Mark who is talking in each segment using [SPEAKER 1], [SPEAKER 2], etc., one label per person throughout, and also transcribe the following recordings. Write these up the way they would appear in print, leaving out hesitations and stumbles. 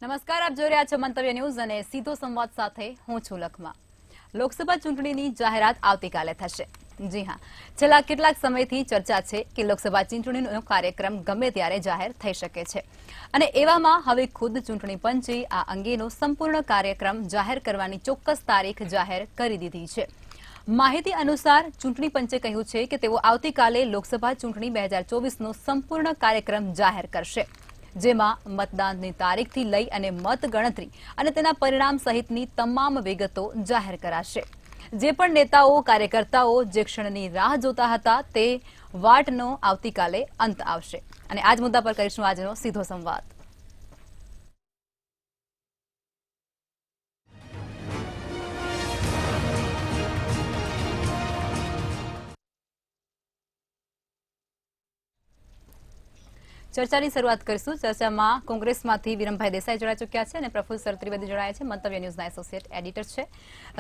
[SPEAKER 1] નમસ્કાર, આપ જોઈ રહ્યા છો મંતવ્ય ન્યૂઝ અને સીધો સંવાદ સાથે હું છું લખમા। લોકસભા ચૂંટણીની જાહેરાત આવતીકાલે થશે। જી હા, છેલ્લા કેટલાક સમયથી ચર્ચા છે કે લોકસભા ચૂંટણીનો કાર્યક્રમ ગમે ત્યારે જાહેર થઈ શકે છે અને એવામાં હવે ખુદ ચૂંટણી પંચે આ અંગેનો સંપૂર્ણ કાર્યક્રમ જાહેર કરવાની ચોક્કસ તારીખ જાહેર કરી દીધી છે। માહિતી અનુસાર ચૂંટણી પંચે કહ્યું છે કે તેઓ આવતીકાલે લોકસભા ચૂંટણી 2024નો સંપૂર્ણ કાર્યક્રમ જાહેર કરશે, જેમાં મતદાનની તારીખથી લઈ અને મતગણતરી અને તેના પરિણામ સહિતની તમામ વિગતો જાહેર કરાશે। જે પણ નેતાઓ કાર્યકર્તાઓ જે ક્ષણની રાહ જોતા હતા તે વાટનો આવતીકાલે અંત આવશે અને આ જ મુદ્દા પર કરીશું આજનો સીધો સંવાદ। ચર્ચાની શરૂઆત કરીશું। ચર્ચામાં કોંગ્રેસમાંથી વિરમભાઈ દેસાઈ જોડાઈ ચૂક્યા છે અને પ્રફુલ્લ સર ત્રિવેદી જોડાયા છે, મંતવ્ય ન્યૂઝના એસોસિએટ એડિટર છે।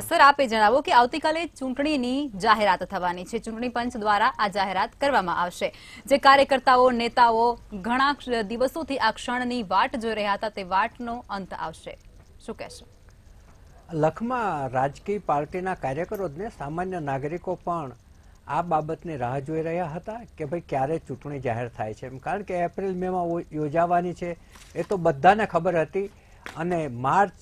[SPEAKER 1] સર, આપે જણાવો કે આવતીકાલે ચૂંટણીની જાહેરાત થવાની છે, ચૂંટણી પંચ દ્વારા આ જાહેરાત કરવામાં આવશે। જે કાર્યકર્તાઓ નેતાઓ ઘણા દિવસોથી આ ક્ષણની વાટ જોઈ રહ્યા હતા તે વાટનો અંત આવશે, શું કહેશો?
[SPEAKER 2] લખમાં રાજકીય પાર્ટીના કાર્યકરો જ ને સામાન્ય નાગરિકો પણ આ બાબતની રાહ જોઈ રહ્યા હતા કે ભાઈ ક્યારે ચૂંટણી જાહેર થાય છે, કારણ કે એપ્રિલ મેમાં યોજાવાની છે એ તો બધાને ખબર હતી અને માર્ચ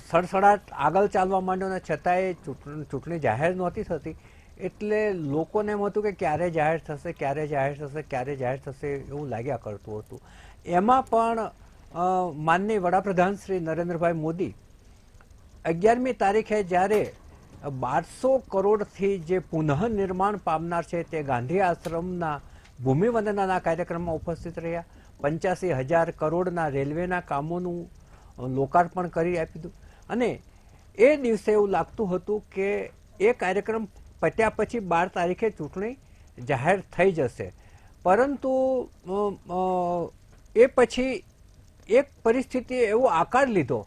[SPEAKER 2] સડસડાટ આગળ ચાલવા માંડ્યો ને છતાંય ચૂંટણી જાહેર નહોતી થતી, એટલે લોકોને એમ હતું કે ક્યારે જાહેર થશે, ક્યારે જાહેર થશે, ક્યારે જાહેર થશે એવું લાગ્યા કરતું હતું। એમાં પણ માનનીય વડાપ્રધાન શ્રી નરેન્દ્રભાઈ મોદી 11મી તારીખે જ્યારે 1200 કરોડથી જે પુનઃનિર્માણ પામનાર છે તે ગાંધી આશ્રમના ભૂમિવંદનાના કાર્યક્રમમાં ઉપસ્થિત રહ્યા। 85,000 કરોડના રેલવેના કામોનું લોકાર્પણ કરી આપ્યું અને એ દિવસે એવું લાગતું હતું કે એ કાર્યક્રમ પત્યા પછી 12 તારીખે ચૂંટણી જાહેર થઈ જશે, પરંતુ એ પછી એક પરિસ્થિતિએ એવો આકાર લીધો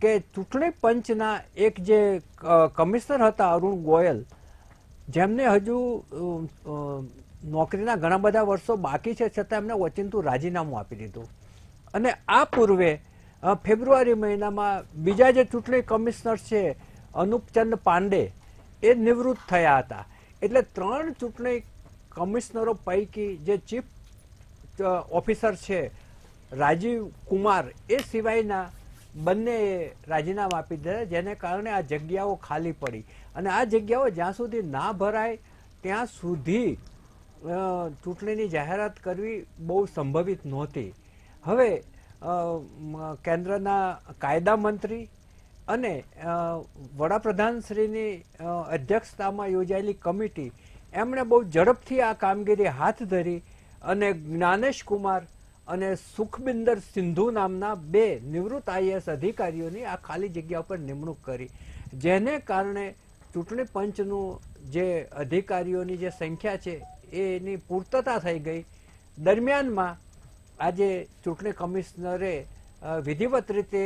[SPEAKER 2] કે ચૂંટણી પંચના એક જે કમિશનર હતા અરુણ ગોયલ, જેમને હજુ નોકરીના ઘણા બધા વર્ષો બાકી છે છતાં એમને ઓચિંતું રાજીનામું આપી દીધું અને આ પૂર્વે ફેબ્રુઆરી મહિનામાં બીજા જે ચૂંટણી કમિશનર છે અનુપચંદ પાંડે એ નિવૃત્ત થયા હતા, એટલે 3 ચૂંટણી કમિશનરો પૈકી જે ચીફ ઓફિસર છે રાજીવ કુમાર એ સિવાયના બંને રાજીનામા આપી દીધા, જેને કારણે આ જગ્યાઓ ખાલી પડી અને આ જગ્યાઓ જ્યાં સુધી ના ભરાય ત્યાં સુધી ચૂંટણીની જાહેરાત કરવી બહુ સંભવિત નહોતી। હવે કેન્દ્રના કાયદા મંત્રી અને વડાપ્રધાનશ્રીની અધ્યક્ષતામાં યોજાયેલી કમિટી એમણે બહુ ઝડપથી આ કામગીરી હાથ ધરી અને જ્ઞાનેશ કુમાર અને સુખબિંદર સિંધુ નામના 2 નિવૃત્ત આઈએએસ અધિકારીઓની આ ખાલી જગ્યા પર નિમણૂક કરી, જેને કારણે ચૂંટણી પંચનું જે અધિકારીઓની જે સંખ્યા છે એની પૂર્તતા થઈ ગઈ। દરમિયાનમાં આજે ચૂંટણી કમિશનરે વિધિવત રીતે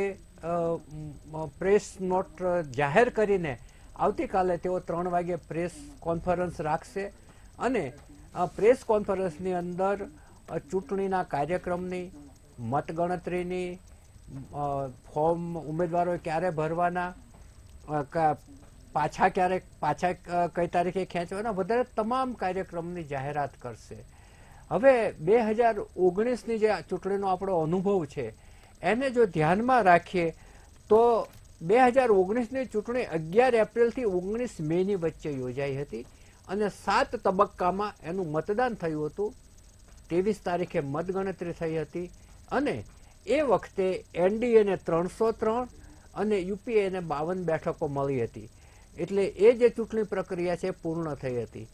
[SPEAKER 2] પ્રેસ નોટ જાહેર કરીને આવતીકાલે તેઓ 3 વાગે પ્રેસ કોન્ફરન્સ રાખશે અને પ્રેસ કોન્ફરન્સની અંદર ચૂંટણીના કાર્યક્રમની, મતગણતરીની, ફોર્મ ઉમેદવારોએ ક્યારે ભરવાના, પાછા કઈ તારીખે ખેંચવાના, વધારે તમામ કાર્યક્રમની જાહેરાત કરશે। હવે 2019ની જે ચૂંટણીનો આપણો અનુભવ છે એને જો ધ્યાનમાં રાખીએ તો 2019ની ચૂંટણી 11 એપ્રિલથી 19 મેની વચ્ચે યોજાઈ હતી અને 7 તબક્કામાં એનું મતદાન થયું હતું। 23 તારીખે મતગણતરી થઈ હતી અને એ વખતે એનડીએને 303 અને યુપીએને 52 બેઠકો મળી હતી, એટલે એ જે ચૂંટણી પ્રક્રિયા છે પૂર્ણ થઈ હતી।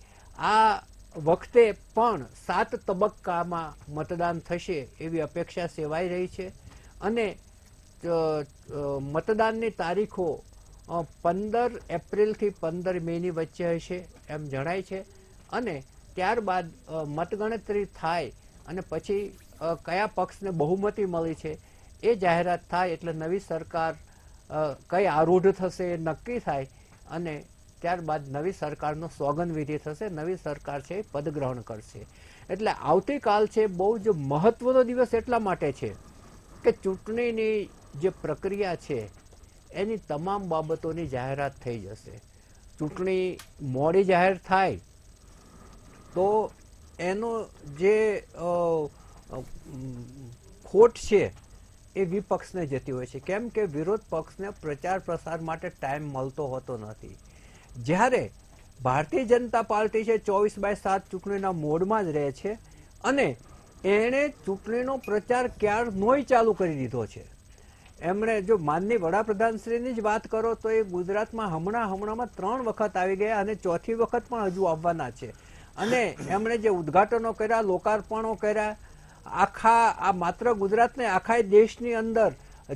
[SPEAKER 2] આ વખતે પણ 7 તબક્કામાં મતદાન થશે એવી અપેક્ષા સેવાઈ રહી છે અને મતદાનની તારીખો 15 એપ્રિલથી 15 મેની વચ્ચે હશે એમ જણાય છે અને ત્યારબાદ મતગણતરી થાય અને પછી કયા પક્ષને બહુમતી મળી છે એ જાહેરાત થાય એટલે નવી સરકાર કઈ આરૂઢ થશે એ નક્કી થાય અને ત્યારબાદ નવી સરકારનો સોગંદવિધિ થશે, નવી સરકાર છે એ પદગ્રહણ કરશે। એટલે આવતીકાલ છે બહુ જ મહત્વનો દિવસ એટલા માટે છે કે ચૂંટણીની જે પ્રક્રિયા છે એની તમામ બાબતોની જાહેરાત થઈ જશે. ચૂંટણી મોડી જાહેર થાય તો એનો જે ખોટ છે એ વિપક્ષને જતી હોય છે, કેમ કે વિરોધ પક્ષને પ્રચાર પ્રસાર માટે ટાઈમ મળતો હોતો નથી. જ્યારે ભારતીય જનતા પાર્ટી છે 24/7 ચૂંટણીના મોડમાં જ રહે છે અને એણે ચૂંટણીનો પ્રચાર ક્યારનોય ચાલુ કરી દીધો છે. એમણે જો માનની વડાપ્રધાનશ્રીની જ વાત કરો તો એ ગુજરાતમાં હમણાંમાં 3 વખત આવી ગયા અને ચોથી વખત પણ હજુ આવવાના છે. અને એમણે જે ઉદ્ઘાટનો કર્યા, લોકાર્પણો કર્યા, આખા આ માત્ર ગુજરાતને આખા દેશની અંદર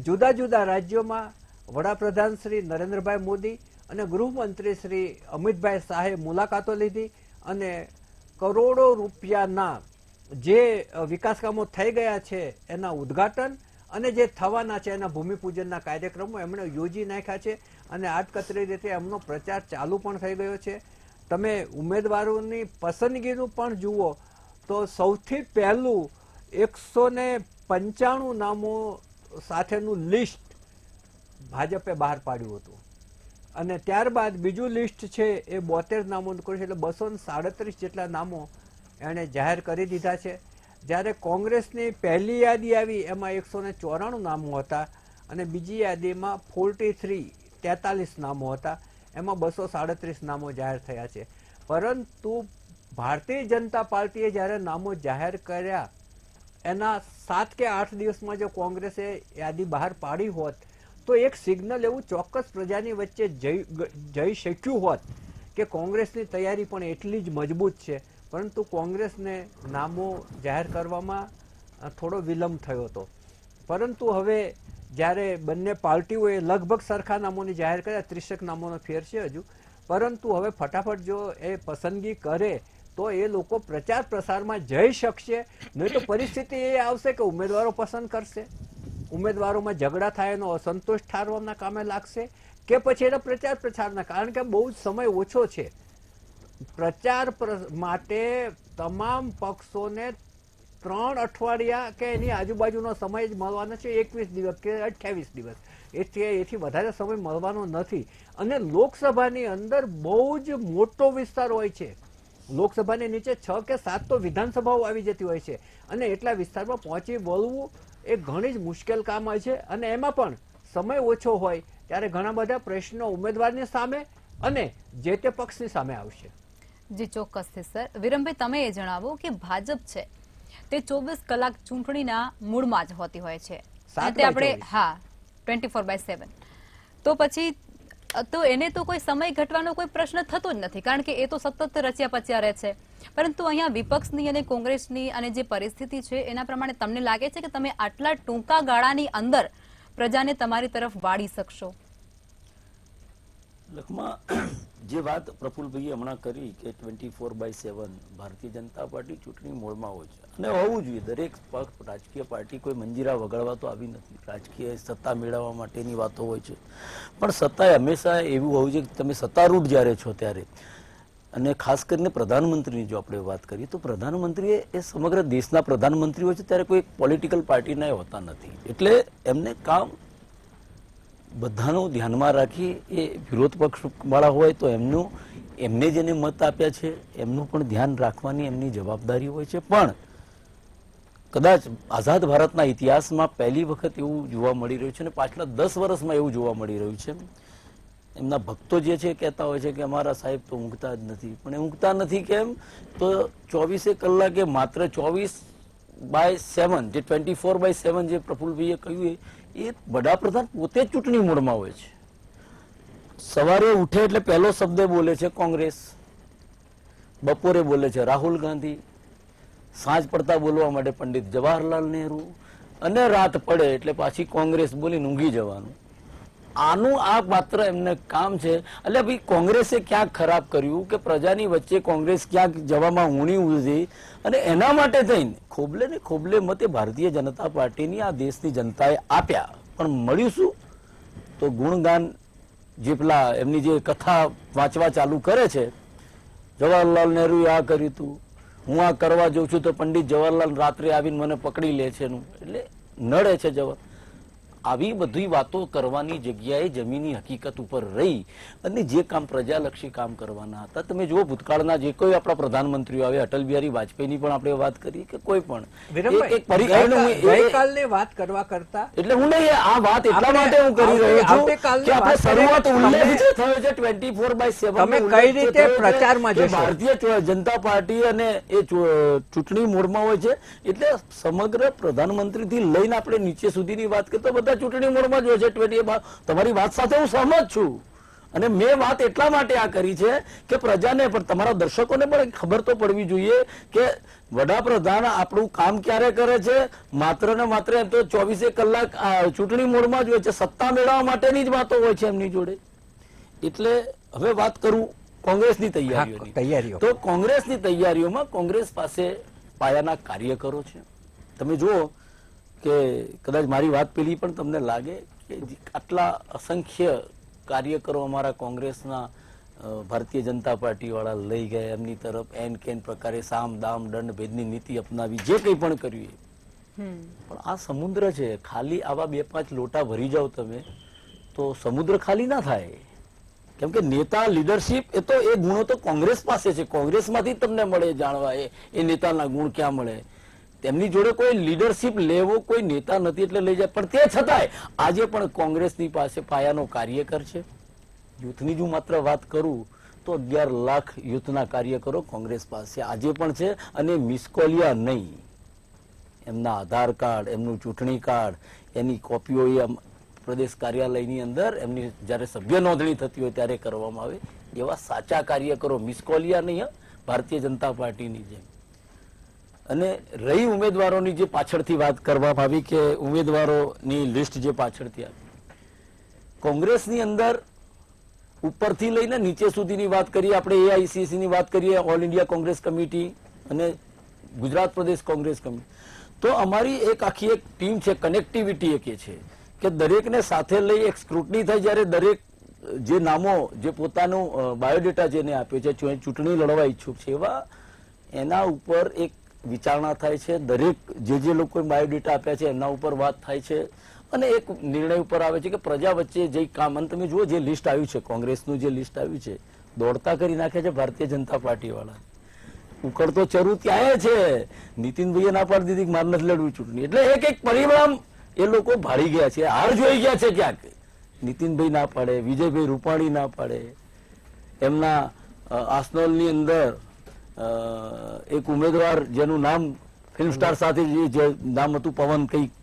[SPEAKER 2] જુદા જુદા રાજ્યોમાં વડાપ્રધાન શ્રી નરેન્દ્રભાઈ મોદી અને ગૃહમંત્રી શ્રી અમિતભાઈ શાહે મુલાકાતો લીધી અને કરોડો રૂપિયાના જે વિકાસ કામો થઈ ગયા છે એના ઉદ્ઘાટન અને જે થવાના છે એના ભૂમિપૂજનના કાર્યક્રમો એમણે યોજી નાખ્યા છે અને આડકતરી રીતે એમનો પ્રચાર ચાલુ પણ થઈ ગયો છે. તમે ઉમેદવારોની પસંદગીનું પણ જુઓ તો સૌથી પહેલું 195 નામો સાથેનું લિસ્ટ ભાજપે બહાર પાડ્યું હતું અને ત્યારબાદ બીજું લિસ્ટ છે એ 72 નામોનું કર્યું છે, એટલે 237 જેટલા નામો એણે જાહેર કરી દીધા છે. જ્યારે કોંગ્રેસની પહેલી યાદી આવી એમાં 194 નામો હતા અને બીજી યાદીમાં 43 નામો હતા, એમાં 237 નામો જાહેર થયા છે. પરંતુ ભારતીય જનતા પાર્ટીએ જ્યારે નામો જાહેર કર્યા એના 7 કે 8 દિવસમાં જો કોંગ્રેસે યાદી બહાર પાડી હોત તો એક સિગ્નલ એવું ચોક્કસ પ્રજાની વચ્ચે જઈ શક્યું હોત કે કોંગ્રેસની તૈયારી પણ એટલી જ મજબૂત છે. પરંતુ કોંગ્રેસને નામો જાહેર કરવામાં થોડો વિલંબ થયો હતો. પરંતુ હવે જ્યારે બંને પાર્ટીઓએ લગભગ સરખા નામોની જાહેર કર્યા, 30 નામોનો ફેર છે હજુ, પરંતુ હવે ફટાફટ જો એ પસંદગી કરે તો એ લોકો પ્રચાર પ્રસારમાં જઈ શકશે. નહીં તો પરિસ્થિતિ એ આવશે કે ઉમેદવારો પસંદ કરશે, ઉમેદવારોમાં ઝઘડા થાય, એનો અસંતોષ ઠારવાના કામે લાગશે કે પછી એના પ્રચાર પ્રસારના, કારણ કે બહુ જ સમય ઓછો છે. પ્રચાર માટે તમામ પક્ષોને 3 અઠવાડિયા કે એની આજુબાજુનો સમય જ મળવાનો છે, 21 દિવસ કે 28 દિવસ, એથી વધારે સમય મળવાનો નથી. અને લોકસભાની અંદર બહુ જ મોટો વિસ્તાર હોય છે. લોકસભાની નીચે 6 કે 7 તો વિધાનસભાઓ આવી જતી હોય છે અને એટલા વિસ્તારમાં પહોંચી વળવું એ ઘણી જ મુશ્કેલ કામ હોય છે. અને એમાં પણ સમય ઓછો હોય ત્યારે ઘણા બધા પ્રશ્નો ઉમેદવારની સામે અને જે તે પક્ષની સામે આવશે.
[SPEAKER 1] જી ચોક્કસથી સર. વિરમભાઈ, તમે એ જણાવો કે ભાજપ છે તે 24 કલાક ચૂંટણીના મૂળમાં જ હોતી હોય છે. તે આપણે 24/7. તો પછી તો એને તો કોઈ સમય ઘટવાનો કોઈ પ્રશ્ન થતો જ નથી, કારણ કે એ તો સતત રચ્યા પચ્યા રહે છે. પરંતુ અહીંયા વિપક્ષની અને કોંગ્રેસની અને જે પરિસ્થિતિ છે એના પ્રમાણે તમને લાગે છે કે તમે આટલા ટૂંકા ગાળાની અંદર પ્રજાને તમારી તરફ વાળી શકશો?
[SPEAKER 3] લખમાં જે વાત પ્રફુલભાઈએ હમણાં કરી કે 24/7 ભારતીય જનતા પાર્ટી ચૂંટણી મોડમાં હોય છે અને હોવું જોઈએ. દરેક પક્ષ, રાજકીય પાર્ટી કોઈ મંજીરા વગાડવા તો આવી નથી. રાજકીય સત્તા મેળવવા માટેની વાતો હોય છે, પણ સત્તા હંમેશા એવું હોવું જોઈએ કે તમે સત્તારૂઢ જ્યારે છો ત્યારે. અને ખાસ કરીને પ્રધાનમંત્રીની જો આપણે વાત કરીએ તો પ્રધાનમંત્રી એ સમગ્ર દેશના પ્રધાનમંત્રી હોય છે, ત્યારે કોઈ પોલિટિકલ પાર્ટીના હોતા નથી. એટલે એમને કામ બધાનું ધ્યાનમાં રાખી એ વિરોધ પક્ષ વાળા હોય તો એમને જેને મત આપ્યા છે એમનું પણ ધ્યાન રાખવાની એમની જવાબદારી હોય છે. પણ કદાચ આઝાદ ભારતના ઇતિહાસમાં પહેલી વખત એવું જોવા મળી રહ્યું છે અને પાછલા 10 વર્ષમાં એવું જોવા મળી રહ્યું છે. એમના ભક્તો જે છે કહેતા હોય છે કે અમારા સાહેબ તો ઊંઘતા જ નથી, પણ એ ઊંઘતા નથી કેમ? તો 24 કલાકે માત્ર 24/7 જે 24/7 જે પ્રફુલભાઈએ કહ્યું એ વડાપ્રધાન પોતે જ ચૂંટણી મોડમાં હોય છે. સવારે ઉઠે એટલે પહેલો શબ્દ બોલે છે કોંગ્રેસ, બપોરે બોલે છે રાહુલ ગાંધી, સાંજ પડતા બોલવા માટે પંડિત જવાહરલાલ નહેરુ, અને રાત પડે એટલે પાછી કોંગ્રેસ બોલીને ઊંઘી જવાનું. આનું આ માત્ર એમને કામ છે. એટલે ભાઈ કોંગ્રેસે ક્યાંક ખરાબ કર્યું કે પ્રજાની વચ્ચે કોંગ્રેસ ક્યાંક જવામાં ઊણી ઉધી અને એના માટે થઈને ખોબલે ને ખોબલે મતે ભારતીય જનતા પાર્ટીની આ દેશની જનતાએ આપ્યા. પણ મળ્યું શું? તો ગુણગાન જે પેલા એમની જે કથા વાંચવા ચાલુ કરે છે, જવાહરલાલ નહેરુએ આ કર્યું હતું, હું આ કરવા જઉં છું તો પંડિત જવાહરલાલ રાત્રે આવીને મને પકડી લે છે, એટલે નડે છે જવાહર. આવી બધી વાતો કરવાની જગ્યાએ જમીની હકીકત ઉપર રહી અને જે કામ પ્રજાલક્ષી કામ કરવાના હતા, તમે જુઓ ભૂતકાળના જે કોઈ આપણા પ્રધાનમંત્રીઓ આવે, અટલ બિહારી વાજપેયીની પણ આપણે વાત કરી કે કોઈ પણ
[SPEAKER 2] ગઈકાલની વાત કરવા કરતા
[SPEAKER 3] એટલે હું નહીં આ વાત એટલા માટે હું કરી રહ્યો છું કે આપણે શરૂઆત ઉલ્લેખ જે થયો છે 24/7
[SPEAKER 2] તમે કઈ રીતે પ્રચારમાં જશો?
[SPEAKER 3] ભારતીય જનતા પાર્ટી અને એ ચૂંટણી મોડમાં હોય છે એટલે સમગ્ર પ્રધાનમંત્રીથી લઈને આપણે નીચે સુધીની વાત કરતા બધા ચૂંટણી મોડમાં જ હોય છે. તમારી વાત સાથે હું સહમત છું અને મેં વાત એટલા માટે આ કરી છે કે પ્રજાને પણ તમારા દર્શકોને પણ ખબર તો પડવી જોઈએ કે વડાપ્રધાન આપણું કામ ક્યારે કરે છે. માત્ર ને માત્ર એમ તો 24 કલાક ચૂંટણી મોડમાં જ હોય છે, સત્તા મેળવવા માટેની જ વાતો હોય છે એમની જોડે. એટલે હવે વાત કરું કોંગ્રેસની તૈયારીઓ. તો કોંગ્રેસની તૈયારીઓમાં કોંગ્રેસ પાસે પાયાના કાર્યકરો છે. તમે જુઓ કે કદાચ મારી વાત પેલી પણ તમને લાગે કે આટલા અસંખ્ય કાર્યકરો અમારા કોંગ્રેસના ભારતીય જનતા પાર્ટી વાળા લઈ ગયા એમની તરફ એન કેન પ્રકારે સામ દામ દંડ ભેદની નીતિ અપનાવી જે કંઈ પણ કર્યું પણ આ સમુદ્ર છે. ખાલી આવા 2-5 લોટા ભરી જાઓ તમે તો સમુદ્ર ખાલી ના થાય. કેમ કે નેતા લીડરશીપ એ તો એ ગુણો તો કોંગ્રેસ પાસે છે, કોંગ્રેસમાંથી તમને મળે જાણવા એ નેતાના ગુણ ક્યાં મળે. તેમની જોડે કોઈ લીડરશીપ લેવો કોઈ નેતા નથી એટલે લઈ જાય. પણ તે છતાંય આજે પણ કોંગ્રેસની પાસે પાયાનો કાર્યકર છે. યુથની જો માત્ર વાત કરું તો 11 લાખ યુથના કાર્યકરો કોંગ્રેસ પાસે આજે પણ છે અને મિસકોલિયા નહીં. એમના આધાર કાર્ડ, એમનું ચૂંટણી કાર્ડ, એની કોપીઓ એ પ્રદેશ કાર્યાલયની અંદર એમની જ્યારે સભ્ય નોંધણી થતી હોય ત્યારે કરવામાં આવે એવા સાચા કાર્યકરો, મિસકોલિયા નહીં, ભારતીય જનતા પાર્ટીની જેમ. અને રહી ઉમેદવારોની જે પાછળથી વાત કરવામાં આવી કે ઉમેદવારોની લિસ્ટ જે પાછળથી આવી, કોંગ્રેસની અંદર ઉપરથી લઈને નીચે સુધીની વાત કરીએ આપણે, એઆઈસીસી ની વાત કરીએ, ઓલ ઇન્ડિયા કોંગ્રેસ કમિટી અને ગુજરાત પ્રદેશ કોંગ્રેસ કમિટી, તો અમારી એક આખી એક ટીમ છે, કનેક્ટિવિટી એક એ છે કે દરેકને સાથે લઈ એક સ્ક્રુટની થાય. જ્યારે દરેક જે નામો જે પોતાનું બાયોડેટા જેને આપ્યો છે, ચૂંટણી લડવા ઈચ્છુક છે, એવા એના ઉપર એક વિચારણા થાય છે. દરેક જે લોકોએ બાયોડેટા આપ્યા છે એના ઉપર વાત થાય છે અને એક નિર્ણય ઉપર આવે છે કે પ્રજા વચ્ચે જે કામ. અને તમે જુઓ જે લિસ્ટ આવ્યું છે કોંગ્રેસનું, જે લિસ્ટ આવ્યું છે દોડતા કરી નાખે છે ભારતીય જનતા પાર્ટી વાળા. ઉકળતો ચરુ ત્યાં છે. નીતિનભાઈએ ના પાડી દીધી મારે નથી લડવું ચૂંટણી. એટલે એક પરિણામ એ લોકો ભાળી ગયા છે, હાર જોઈ ગયા છે ક્યાંક. નીતિનભાઈ ના પાડે, વિજયભાઈ રૂપાણી ના પાડે, એમના આસનોલની અંદર એક ઉમેદવાર જેનું નામ ફિલ્મ સ્ટાર સાથે જે નામ હતું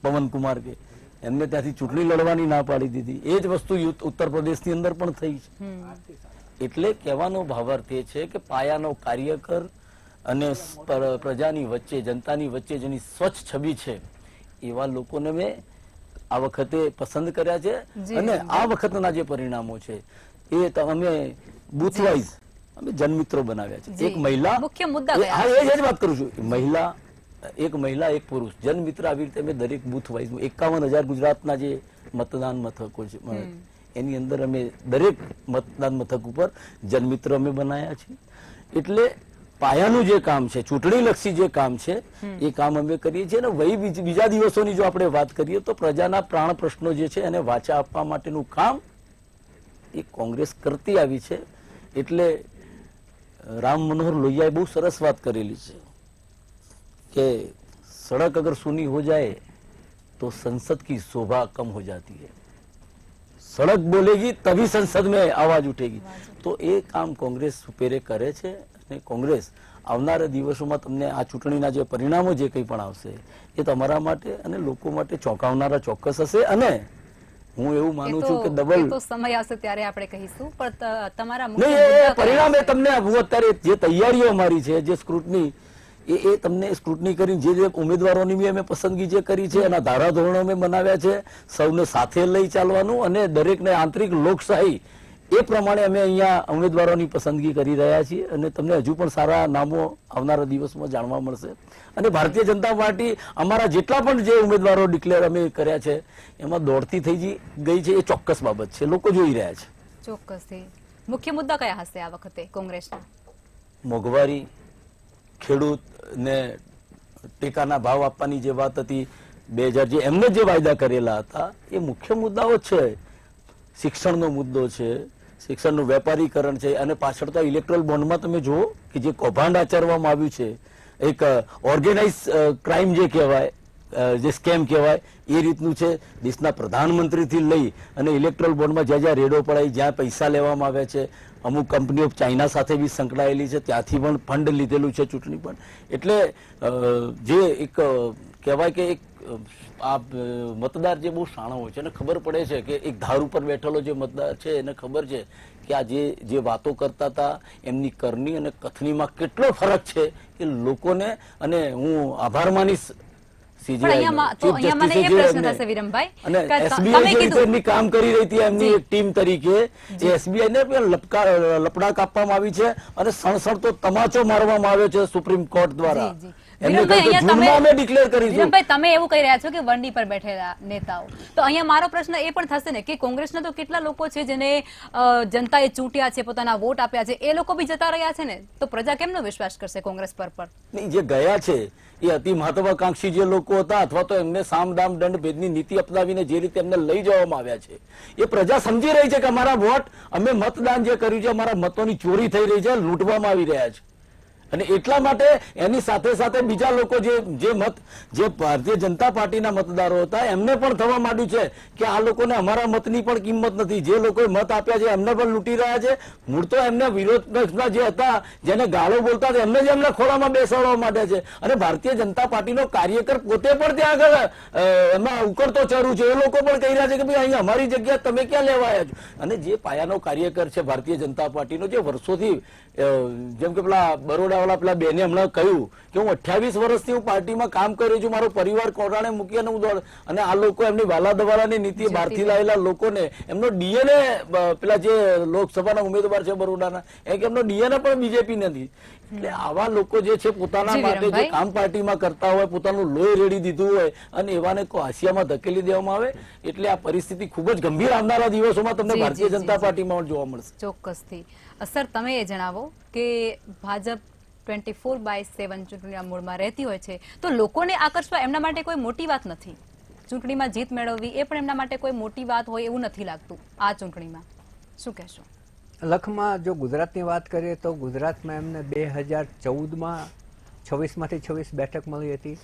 [SPEAKER 3] પવન કુમાર કે, એમને ત્યાંથી ચૂંટણી લડવાની ના પાડી દીધી. એ જ વસ્તુ ઉત્તર પ્રદેશની અંદર પણ થઈ છે. એટલે કહેવાનો ભાવાર્થ એ છે કે પાયાનો કાર્યકર અને પ્રજાની વચ્ચે, જનતાની વચ્ચે જેની સ્વચ્છ છબી છે એવા લોકોને મેં આ વખતે પસંદ કર્યા છે. અને આ વખતના જે પરિણામો છે એ અમે બુથ વાઇઝ અમે જનમિત્રો બનાવ્યા છે. એક મહિલા,
[SPEAKER 1] મુખ્ય મુદ્દા
[SPEAKER 3] હા એ જ વાત કરું છું, એક મહિલા એક પુરુષ જનમિત્ર આવી રીતે અમે દરેક બુથ વાઇઝ 51,000 ગુજરાતના જે મતદાન મથકો છે એની અંદર અમે દરેક મતદાન મથક ઉપર જનમિત્ર અમે બનાવ્યા છે. એટલે પાયાનું જે કામ છે, ચૂંટણીલક્ષી જે કામ છે એ કામ અમે કરીએ છીએ. અને વહી બીજા દિવસોની જો આપણે વાત કરીએ તો પ્રજાના પ્રાણ પ્રશ્નો જે છે એને વાચા આપવા માટેનું કામ એ કોંગ્રેસ કરતી આવી છે. એટલે રામ મનોહર લોહિયાએ બહુ સરસ વાત કરેલી છે કે સड़क अगर सुनी हो जाए तो संसद की शोभा कम हो जाती है. सड़क बोलेगी तभी संसद में आवाज उठेगी. તો એ કામ કોંગ્રેસ સુપેરે કરે છે. અને કોંગ્રેસ આવનારા દિવસોમાં તમને આ ચૂંટણીના જે પરિણામો જે કંઈ પણ આવશે એ તમારા માટે અને લોકો માટે ચોંકાવનારા ચોક્કસ હશે. અને હું એવું માનું છું કે ડબલ
[SPEAKER 1] તો સમય આવશે ત્યારે આપણે કહીશું. પણ તમારા
[SPEAKER 3] પરિણામ એ તમને હું અત્યારે જે તૈયારીઓ અમારી છે, જે સ્ક્રુટની એ તમને સ્ક્રુટની કરી જે ઉમેદવારોની બી અમે પસંદગી જે કરી છે એના ધારાધોરણો અમે બનાવ્યા છે, સૌને સાથે લઈ ચાલવાનું અને દરેકને આંતરિક લોકશાહી એ પ્રમાણે અમે અહીંયા ઉમેદવારોની પસંદગી કરી રહ્યા છીએ. અને તમને હજુ પણ સારા નામો આવનારા દિવસમાં જાણવા મળશે. અને ભારતીય જનતા પાર્ટી અમારા જેટલા પણ જે ઉમેદવારો ડિક્લેર અમે કર્યા છે એમાં દોડતી થઈ ગઈ છે. એ ચોક્કસ બાબત છે, લોકો જોઈ રહ્યા છે.
[SPEAKER 1] ચોક્કસથી મુખ્ય મુદ્દા કયા હશે આ વખતે કોંગ્રેસના?
[SPEAKER 3] મોંઘવારી, ખેડૂતને ટેકાના ભાવ આપવાની જે વાત હતી, 2000 જે એમને જે વાયદા કરેલા હતા એ મુખ્ય મુદ્દાઓ છે. શિક્ષણનો મુદ્દો છે, શિક્ષણનું વેપારીકરણ છે, અને પાછળ તો ઇલેક્ટ્રોલ બોન્ડમાં તમે જુઓ કે જે કૌભાંડ આચરવામાં આવ્યું છે, એક ઓર્ગેનાઇઝ ક્રાઇમ જે કહેવાય, જે સ્કેમ કહેવાય એ રીતનું છે. દેશના પ્રધાનમંત્રીથી લઈ અને ઇલેક્ટ્રોલ બોન્ડમાં જ્યાં જ્યાં રેડો પડાય, જ્યાં પૈસા લેવામાં આવ્યા છે, અમુક કંપનીઓ ચાઇના સાથે બી સંકળાયેલી છે, ત્યાંથી પણ ફંડ લીધેલું છે ચૂંટણી પણ. એટલે જે એક કહેવાય કે એક આ મતદાર જે બહુ શાણો હોય છે અને ખબર પડે છે કે એક ધાર ઉપર બેઠેલો જે મતદાર છે એને ખબર છે કે આ જે વાતો કરતા હતા એમની કરણી અને કથનીમાં કેટલો ફરક છે કે લોકોને. અને હું આભાર માનીશ
[SPEAKER 1] પણ અહીંયા મને એ પ્રશ્ન થશે વિરમભાઈ,
[SPEAKER 3] અને
[SPEAKER 1] કે
[SPEAKER 3] એસબીઆઈ
[SPEAKER 1] તમે
[SPEAKER 3] જે રીતે
[SPEAKER 1] કીધું
[SPEAKER 3] એમની કામ કરી રહી હતી એમની એક ટીમ તરીકે, જે એસબીઆઈ ને પણ લપડા કાપવામાં આવી છે અને સણસણતો તમાચો મારવામાં આવ્યો છે સુપ્રીમ કોર્ટ દ્વારા.
[SPEAKER 1] જી, જી.
[SPEAKER 3] એમને
[SPEAKER 1] વિરમભાઈ,
[SPEAKER 3] કહ્યું કે
[SPEAKER 1] અહીંયા
[SPEAKER 3] જૂનમાં અમે ડિક્લેર કરીશું.
[SPEAKER 1] વિરમભાઈ, તમે એવું કહી રહ્યા છો કે વંડી પર બેઠેલા નેતાઓ, તો અહીંયા મારો પ્રશ્ન એ પણ થશે ને કે કોંગ્રેસના તો કેટલા લોકો છે જેને જનતાએ ચૂંટ્યા છે, પોતાના વોટ આપ્યા છે, એ લોકો બી જતા રહ્યા છે ને, તો પ્રજા કેમનો વિશ્વાસ કરશે કોંગ્રેસ પર?
[SPEAKER 3] નહીં, જે ગયા છે એ અતિ મહત્વાકાંક્ષી જે લોકો હતા, અથવા તો એમને સામ દામ દંડ ભેદની નીતિ અપનાવીને જે રીતે એમને લઈ જવામાં આવ્યા છે, એ પ્રજા સમજી રહી છે કે અમારા વોટ, અમે મતદાન જે કર્યું છે, અમારા મતોની ચોરી થઈ રહી છે, લૂંટવામાં આવી રહ્યા છે. અને એટલા માટે એની સાથે સાથે બીજા લોકો જે ભારતીય જનતા પાર્ટીના મતદારો હતા એમને પણ થવા માંડ્યું છે કે આ લોકોને અમારા મતની પણ કિંમત નથી. જે લોકોએ મત આપ્યા છે એમને પણ લૂંટી રહ્યા છે. મૂળ તો એમને વિરોધ પક્ષના જે હતા, જેને ગાળો બોલતા હતા, એમને જ એમને ખોળામાં બેસાડવા માટે છે. અને ભારતીય જનતા પાર્ટીનો કાર્યકર પોતે પણ ત્યાં આગળ એમાં ઉકળતો ચરું છે. એ લોકો પણ કહી રહ્યા છે કે ભાઈ અહીં અમારી જગ્યા તમે ક્યાં લેવા આવ્યા છો? અને જે પાયાનો કાર્યકર છે ભારતીય જનતા પાર્ટીનો, જે વર્ષોથી જેમ કે પેલા બરોડા પેલા બેને હમણાં કહ્યું કે હું 28 વર્ષથી હું પાર્ટીમાં કામ કર્યું છું, મારો પરિવાર કોટાણે મૂકી અને હું દોડ, અને આ લોકો એમની વાલા દવાલાની નીતિ બહારથી લાવેલા લોકોને એમનો ડીએનએ, પેલા જે લોકસભાના ઉમેદવાર છે બરોડાના, એમનો ડીએનએ પણ બીજેપી નથી. એટલે આવા લોકો જે છે પોતાના માટે જે કામ પાર્ટીમાં કરતા હોય, પોતાનું લોહી રેડી દીધું હોય અને એવાને હાંસિયામાં ધકેલી દેવામાં આવે, એટલે આ પરિસ્થિતિ ખૂબ જ ગંભીર આવનારા દિવસોમાં તમને ભારતીય જનતા પાર્ટીમાં જોવા મળશે.
[SPEAKER 1] ચોક્કસથી. સર, તમે એ જણાવો કે ભાજપ 24/7 ચૂંટણીના મૂળમાં રહેતી હોય છે, તો લોકોને આકર્ષવા એમના માટે કોઈ મોટી વાત નથી. ચૂંટણીમાં જીત મેળવવી એ પણ એમના માટે કોઈ મોટી વાત હોય એવું નથી લાગતું આ ચૂંટણીમાં. શું કહેશો?
[SPEAKER 2] લખમાં જો ગુજરાતની વાત કરીએ તો ગુજરાતમાં એમને 2014માં 26માંથી 26 બેઠક મળી હતી,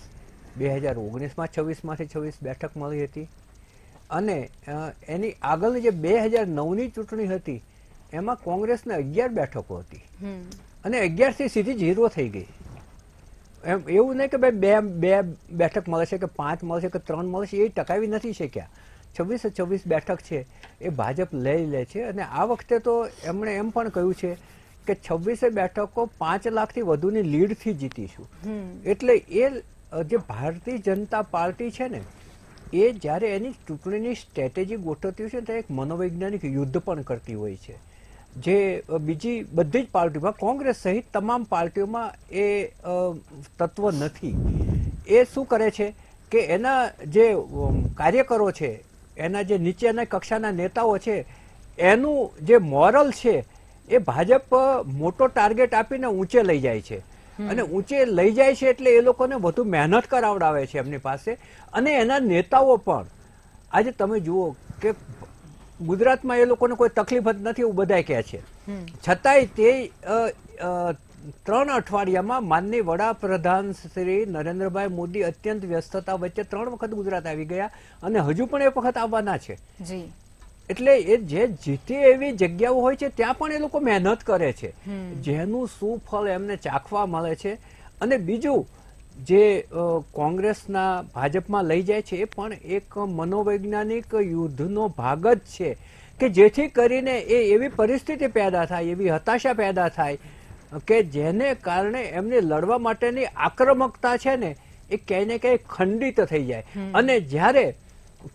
[SPEAKER 2] 2019માં 26માંથી 26 બેઠક મળી હતી, અને એની આગળની જે 2009ની ચૂંટણી હતી એમાં કોંગ્રેસને 11 બેઠકો હતી અને 11થી સીધી 0 થઈ ગઈ. એમ એવું નહીં કે ભાઈ બે બેઠક મળશે કે 5 મળશે કે 3 મળશે, એ ટકાવી નથી શક્યા. 26 બેઠક છે એ ભાજપ લઈ લે છે. અને આ વખતે તો એમણે એમ પણ કહ્યું છે કે 26 બેઠકો 5 લાખથી વધુની લીડથી જીતીશું. એટલે એ જે ભારતીય જનતા પાર્ટી છે ને, એ જ્યારે એની ચૂંટણીની સ્ટ્રેટેજી ગોઠવતી હોય છે ત્યારે એક મનોવૈજ્ઞાનિક યુદ્ધ પણ કરતી હોય છે, જે બીજી બધી જ પાર્ટીઓમાં, કોંગ્રેસ સહિત તમામ પાર્ટીઓમાં એ તત્વ નથી. એ શું કરે છે કે એના જે કાર્યકરો છે, એના જે નીચેના કક્ષાના નેતાઓ છે, એનું જે મોરલ છે એ ભાજપ મોટો ટાર્ગેટ આપીને ઊંચે લઈ જાય છે. અને ઊંચે લઈ જાય છે એટલે એ લોકોને વધુ મહેનત કરાવડાવે છે એમની પાસે. અને એના નેતાઓ પણ આજે તમે જુઓ કે ગુજરાતમાં એ લોકોને કોઈ તકલીફ જ નથી એવું બધા કહે છે, છતાંય તે 3 અઠવાડિયામાં માનનીય વડાપ્રધાન શ્રી નરેન્દ્રભાઈ મોદી અત્યંત વ્યસ્તતા વચ્ચે 3 વખત ગુજરાત આવી ગયા અને હજુ પણ એક વખત આવવાના છે. એટલે એ જે જીતે એવી જગ્યાઓ હોય છે ત્યાં પણ એ લોકો મહેનત કરે છે, જેનું શું ફળ એમને ચાખવા મળે છે. અને બીજું જે કોંગ્રેસના ભાજપમાં લઈ જાય છે એ પણ એક મનોવૈજ્ઞાનિક યુદ્ધનો ભાગ જ છે કે જેથી કરીને એ એવી પરિસ્થિતિ પેદા થાય, એવી હતાશા પેદા થાય કે જેને કારણે એમને લડવા માટેની આક્રમકતા છે ને એ ક્યાંય ને ક્યાંય ખંડિત થઈ જાય. અને જ્યારે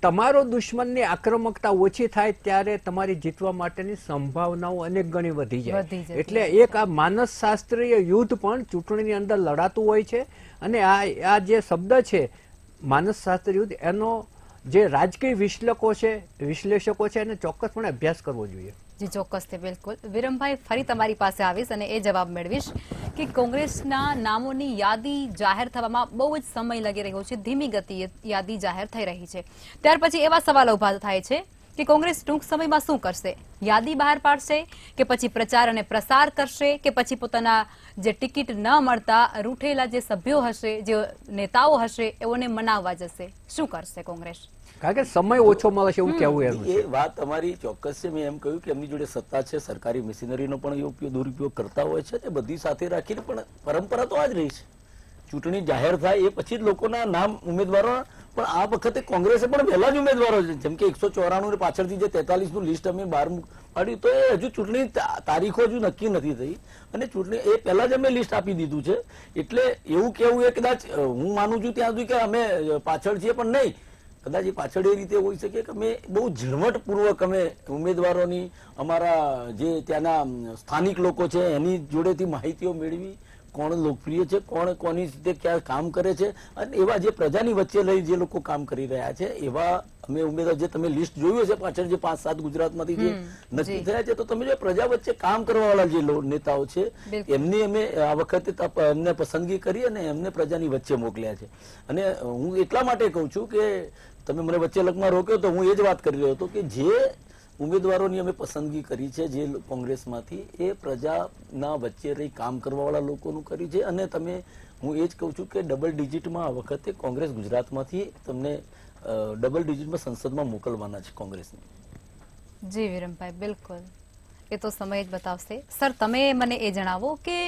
[SPEAKER 2] તમારો દુશ્મનની આક્રમકતા ઓછી થાય ત્યારે તમારી જીતવા માટેની સંભાવનાઓ અનેક ગણી વધી જાય. એટલે એક આ માનસશાસ્ત્રીય યુદ્ધ પણ ચૂંટણીની અંદર લડાતું હોય છે. અને આ જે શબ્દ છે માનસશાસ્ત્રીય યુદ્ધ, એનો જે રાજકીય વિશ્લેષકો છે એને ચોક્કસપણે અભ્યાસ કરવો જોઈએ.
[SPEAKER 1] જી ચોક્કસથી, બિલકુલ. વિરમભાઈ, ફરી તમારી પાસે આવીશ અને એ જવાબ મેળવીશ કે કોંગ્રેસના નામોની યાદી જાહેર થવામાં બહુ જ સમય લાગી રહ્યો છે, ધીમી ગતિએ યાદી જાહેર થઈ રહી છે. ત્યાર પછી એવા સવાલો ઉભા થાય છે કે કોંગ્રેસ ટૂંક સમયમાં શું કરશે? યાદી બહાર પાડશે કે પછી પ્રચાર અને પ્રસાર કરશે કે પછી પોતાના જે ટિકિટ ન મળતા રૂઠેલા જે સભ્યો હશે, જે નેતાઓ હશે, એઓને મનાવવા જશે? શું કરશે કોંગ્રેસ?
[SPEAKER 2] કારણ કે સમય ઓછો મળે છે એવું કેવું એનું
[SPEAKER 3] એ વાત તમારી ચોક્કસ છે. મેં એમ કહ્યું કે એમની જોડે સત્તા છે, સરકારી મશીનરીનો પણ દુરુપયોગ કરતા હોય છે. તે બધી સાથે રાખીને પણ પરંપરા તો આ જ રહી છે. ચૂંટણી જાહેર થાય એ પછી જ લોકોના નામ ઉમેદવારો, પણ આ વખતે કોંગ્રેસે પણ વહેલા જ ઉમેદવારો છે. જેમ કે 194 ને પાછળથી જે 43 નું લિસ્ટ અમે બહાર પાડ્યું, તો એ હજુ ચૂંટણી તારીખો હજુ નક્કી નથી થઈ અને ચૂંટણી એ પહેલા જ અમે લિસ્ટ આપી દીધું છે. એટલે એવું કેવું એ કદાચ હું માનું છું ત્યાં સુધી કે અમે પાછળ છીએ, પણ નહીં, કદાચ એ પાછળ એ રીતે હોઈ શકે કે અમે બહુ ઝીણવટપૂર્વક અમે ઉમેદવારોની, અમારા જે ત્યાંના સ્થાનિક લોકો છે એની જોડેથી માહિતીઓ મેળવી, કોણ લોકપ્રિય છે, કોણ કોની રીતે ક્યાં કામ કરે છે, અને એવા જે પ્રજાની વચ્ચે લઈ જે લોકો કામ કરી રહ્યા છે એવા અમે ઉમેદવાર, જે તમે લિસ્ટ જોયું છે પાછળ જે 5-7 ગુજરાતમાંથી જે નક્કી થયા છે, તો તમે જો પ્રજા વચ્ચે કામ કરવા વાળા જે નેતાઓ છે એમની અમે આ વખતે એમને પસંદગી કરી અને એમને પ્રજાની વચ્ચે મોકલ્યા છે. અને હું એટલા માટે કહું છું કે તમે મને વચ્ચે લગમાં રોક્યો તો હું એ જ વાત કરી રહ્યો હતો કે જે ઉમેદવારોની અમે પસંદગી કરી છે જે કોંગ્રેસમાંથી, એ પ્રજાના વચ્ચે રહી કામ કરવા વાળા લોકોનું કર્યું છે. અને તમે, હું એ જ કહું છું કે ડબલ ડિજિટમાં આ વખતે કોંગ્રેસ ગુજરાતમાંથી તમને ડબલ ડિજિટમાં સંસદમાં મોકલવાના છે કોંગ્રેસને.
[SPEAKER 1] જી વિરમભાઈ, બિલકુલ, એ તો સમય જ બતાવશે. સર, તમે મને એ જણાવો કે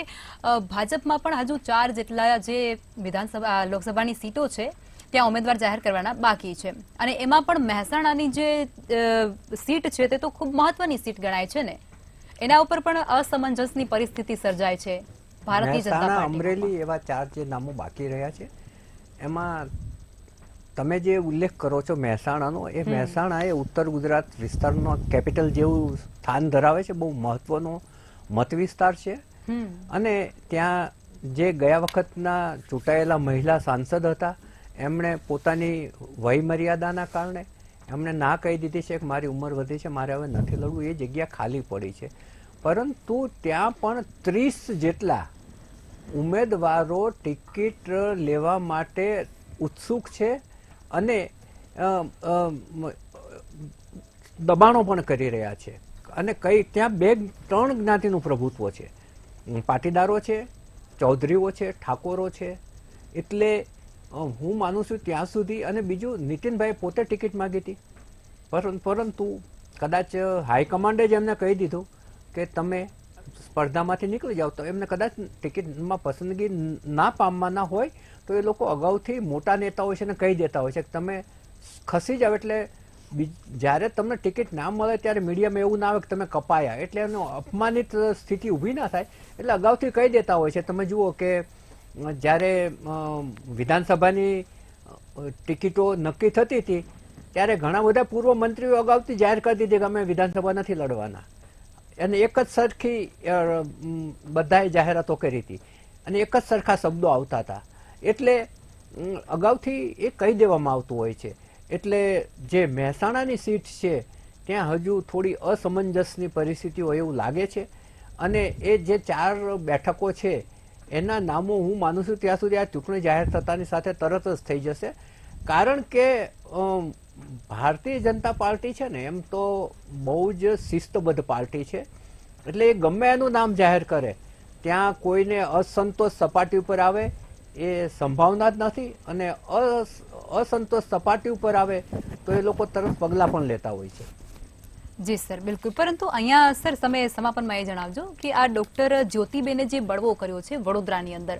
[SPEAKER 1] ભાજપમાં પણ હજુ 4 જેટલા જે વિધાનસભા લોકસભાની સીટો છે ત્યાં ઉમેદવાર જાહેર કરવાના બાકી છે, અને એમાં પણ મહેસાણાની જે સીટ છે તે તો ખૂબ મહત્વની સીટ ગણાય છે ને, એના ઉપર પણ અસમંજસની પરિસ્થિતિ સર્જાય છે. ભારતીય જનતા
[SPEAKER 2] મહેસાણા,
[SPEAKER 1] પાર્ટી,
[SPEAKER 2] અમરેલી એવા 4 જે નામો બાકી રહ્યા છે. એમાં તમે જે ઉલ્લેખ કરો છો મહેસાણાનો, એ મહેસાણા એ ઉત્તર ગુજરાત વિસ્તારનો કેપિટલ જેવું સ્થાન ધરાવે છે, બહુ મહત્વનો મત વિસ્તાર છે. અને ત્યાં જે ગયા વખતના ચૂંટાયેલા મહિલા સાંસદ હતા, એમણે પોતાની વય મર્યાદાના કારણે એમણે ના કહી દીધી છે કે મારી ઉંમર વધી છે, મારે હવે નથી લડવું, એ જગ્યા ખાલી પડી છે. પરંતુ ત્યાં પણ 30 જેટલા ઉમેદવારો ટિકિટ લેવા માટે ઉત્સુક છે અને દબાણો પણ કરી રહ્યા છે. અને ત્યાં 2-3 જ્ઞાતિનું પ્રભુત્વ છે, પાટીદારો છે, ચૌધરીઓ છે, ઠાકોરો છે. એટલે હું માનું છું ત્યાં સુધી. અને બીજું, નીતિનભાઈ પોતે ટિકિટ માંગી હતી, પરંતુ કદાચ હાઈકમાન્ડે જ એમને કહી દીધું કે તમે સ્પર્ધામાંથી નીકળી જાઓ, તો એમને કદાચ ટિકિટમાં પસંદગી ના પામવાના હોય તો એ લોકો અગાઉથી મોટા નેતાઓ છે ને કહી દેતા હોય છે કે તમે ખસી જાઓ, એટલે જ્યારે તમને ટિકિટ ના મળે ત્યારે મીડિયામાં એવું ના આવે કે તમે કપાયા, એટલે એનો અપમાનિત સ્થિતિ ઊભી ના થાય, એટલે અગાઉથી કહી દેતા હોય છે. તમે જુઓ કે જ્યારે વિધાનસભાની ટિકિટો નક્કી થતી હતી ત્યારે ઘણા બધા પૂર્વ મંત્રીઓ અગાઉથી જાહેર કરી દીધી કે અમે વિધાનસભા નથી લડવાના, અને એક જ સરખી બધાએ જાહેરાતો કરી હતી અને એક જ સરખા શબ્દો આવતા હતા. એટલે અગાઉથી એ કહી દેવામાં આવતું હોય છે. એટલે જે મહેસાણાની સીટ છે ત્યાં હજુ થોડી અસમંજસની પરિસ્થિતિ હોય એવું લાગે છે. અને એ જે 4 બેઠકો છે એના નામો હું માનું છું ત્યાં સુધી આ ચૂંટણી જાહેર થતાની સાથે તરત જ થઈ જશે. કારણ કે ભારતીય જનતા પાર્ટી છે ને એમ તો બહુ જ શિસ્તબદ્ધ પાર્ટી છે. એટલે એ ગમે એનું નામ જાહેર કરે ત્યાં કોઈને અસંતોષ સપાટી ઉપર આવે એ સંભાવના જ નથી. અને અસંતોષ સપાટી ઉપર આવે તો એ લોકો તરત પગલાં પણ લેતા હોય છે.
[SPEAKER 1] જી સર, બિલકુલ. પરંતુ અહીંયા સર તમે સમાપનમાં એ જણાવજો કે આ ડોક્ટર જ્યોતિબેને જે બળવો કર્યો છે વડોદરાની અંદર,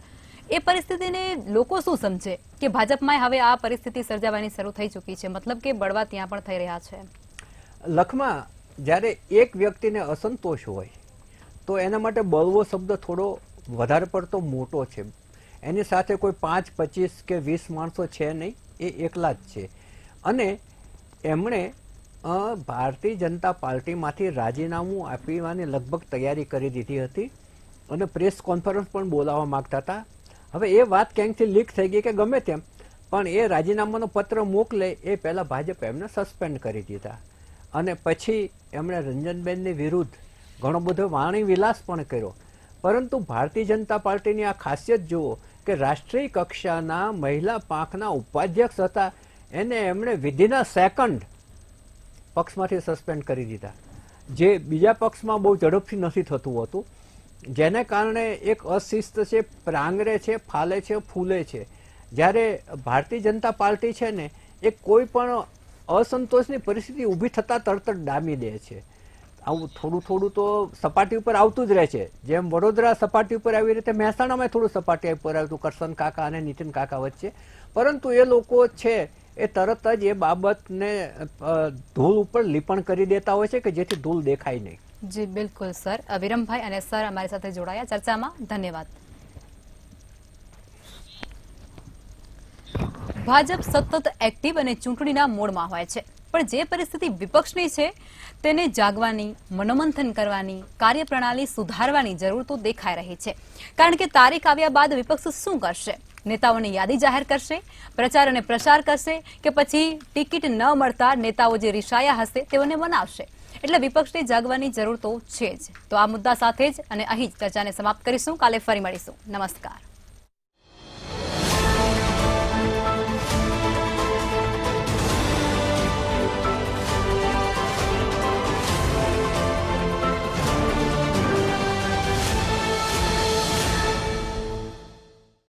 [SPEAKER 1] એ પરિસ્થિતિને લોકો શું સમજે કે ભાજપમાં હવે આ પરિસ્થિતિ સર્જાવાની શરૂ થઈ ચૂકી છે, મતલબ કે બળવા ત્યાં પણ થઈ રહ્યા છે?
[SPEAKER 2] લખમાં જ્યારે એક વ્યક્તિને અસંતોષ હોય તો એના માટે બળવો શબ્દ થોડો વધારે પડતો મોટો છે. એની સાથે કોઈ 5, 25 કે 20 માણસો છે નહીં, એ એકલા જ છે. અને એમણે ભારતીય જનતા પાર્ટીમાંથી રાજીનામું આપવાની લગભગ તૈયારી કરી દીધી હતી અને પ્રેસ કોન્ફરન્સ પણ બોલાવવા માંગતા હતા. હવે એ વાત ક્યાંકથી લીક થઈ ગઈ કે ગમે તેમ, પણ એ રાજીનામાનો પત્ર મોકલે એ પહેલાં ભાજપે એમને સસ્પેન્ડ કરી દીધા. અને પછી એમણે રંજનબેનની વિરુદ્ધ ઘણો બધો વાણી વિલાસ પણ કર્યો. પરંતુ ભારતીય જનતા પાર્ટીની આ ખાસિયત જુઓ કે રાષ્ટ્રીય કક્ષાના મહિલા પાંખના ઉપાધ્યક્ષ હતા, એને એમણે વિધિન અ સેકન્ડ પક્ષમાંથી સસ્પેન્ડ કરી દીધા, જે બીજા પક્ષમાં બહુ ઝડપથી નથી થતું હતું, જેને કારણે એક અશિસ્ત છે, પ્રાંગરે છે, ફાલે છે, ફૂલે છે. જ્યારે ભારતીય જનતા પાર્ટી છે ને એ કોઈ પણ અસંતોષની પરિસ્થિતિ ઊભી થતાં તરત જ ડામી દે છે. આવું થોડું થોડું તો સપાટી ઉપર આવતું જ રહે છે. જેમ વડોદરા સપાટી ઉપર આવી રીતે મહેસાણામાં થોડું સપાટી ઉપર આવ્યું કરશન કાકા અને નીતિન કાકા વચ્ચે, પરંતુ એ લોકો છે એ તરત જ એ બાબતને ધૂળ ઉપર લીપણ કરી દેતા હોય છે કે જેથી ધૂળ દેખાય નહીં.
[SPEAKER 1] જી બિલકુલ સર. વિરમભાઈ અને સર અમારી સાથે જોડાયા ચર્ચામાં, ધન્યવાદ. ભાજપ સતત એક્ટિવ અને ચૂંટણીના મોડમાં હોય છે, પણ જે પરિસ્થિતિ વિપક્ષની છે તેને જાગવાની, મનોમંથન કરવાની, કાર્યપ્રણાલી સુધારવાની જરૂર તો દેખાઈ રહી છે. કારણ કે તારીખ આવ્યા બાદ વિપક્ષ શું કરશે? નેતાઓની યાદી જાહેર કરશે, પ્રચાર અને પ્રસાર કરશે, કે પછી ટિકિટ ન મળતા નેતાઓ જે રિસાયા હશે તેઓને મનાવશે? એટલે વિપક્ષને જાગવાની જરૂર તો છે જ. તો આ મુદ્દા સાથે જ અને અહીં જ ચર્ચાને સમાપ્ત કરીશું. કાલે ફરી મળીશું. નમસ્કાર.